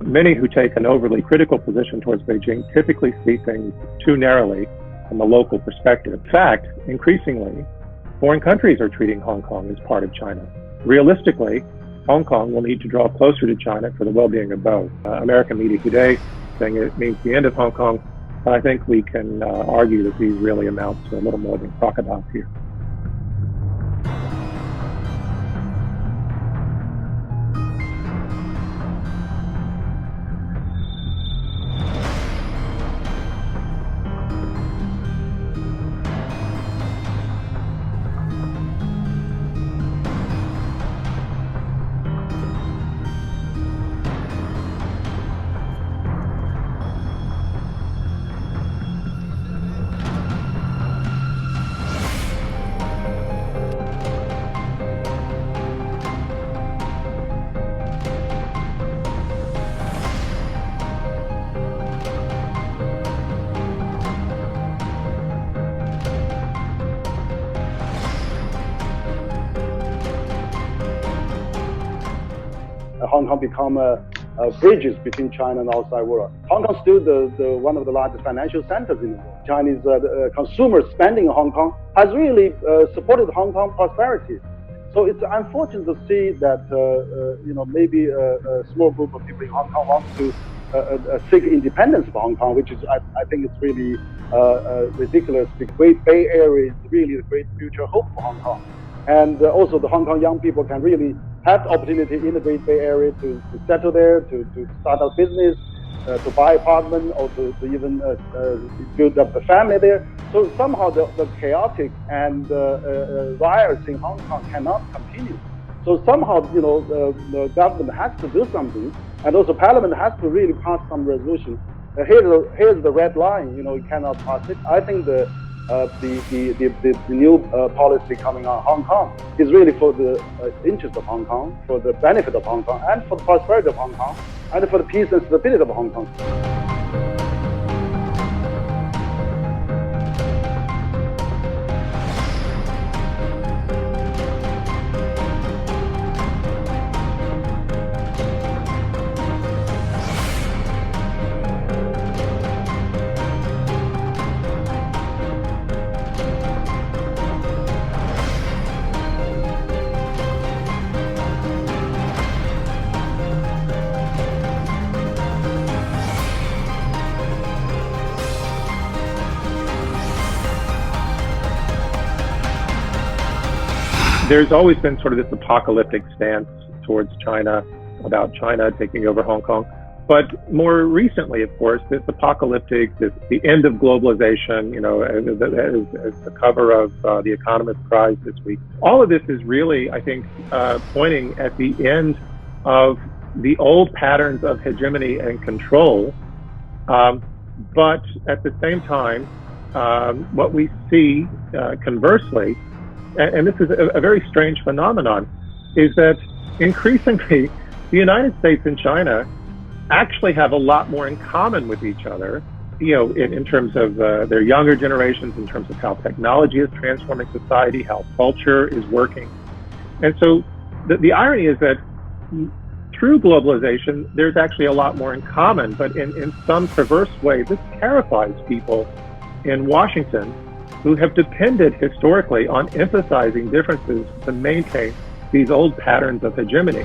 many who take an overly critical position towards Beijing typically see things too narrowly from a local perspective. In fact, increasingly, foreign countries are treating Hong Kong as part of China. Realistically, Hong Kong will need to draw closer to China for the well-being of both. American media today saying it means the end of Hong Kong, but I think we can argue that these really amount to a little more than crocodile tears. Hong Kong become bridges between China and the outside world. Hong Kong is still one of the largest financial centers in the world. Chinese consumer spending in Hong Kong has really supported Hong Kong prosperity. So it's unfortunate to see that maybe a small group of people in Hong Kong want to seek independence of Hong Kong, which is I think it's really ridiculous. The Great Bay Area is really the great future hope for Hong Kong. And also the Hong Kong young people can really have the opportunity in the Great Bay Area to settle there, to start a business, to buy apartment, or to even build up a family there. So somehow the chaotic and riots in Hong Kong cannot continue. So somehow, the government has to do something, and also Parliament has to really pass some resolution. Here's the red line. You cannot pass it. I think the new policy coming on Hong Kong is really for the interest of Hong Kong, for the benefit of Hong Kong, and for the prosperity of Hong Kong, and for the peace and stability of Hong Kong. There's always been sort of this apocalyptic stance towards China, about China taking over Hong Kong. But more recently, of course, this apocalyptic, the end of globalization, as the cover of The Economist Prize this week. All of this is really, I think, pointing at the end of the old patterns of hegemony and control. But at the same time, what we see conversely, and this is a very strange phenomenon, is that increasingly the United States and China actually have a lot more in common with each other, in terms of their younger generations, in terms of how technology is transforming society, how culture is working. And so the irony is that through globalization, there's actually a lot more in common, but in some perverse way, this terrifies people in Washington who have depended historically on emphasizing differences to maintain these old patterns of hegemony.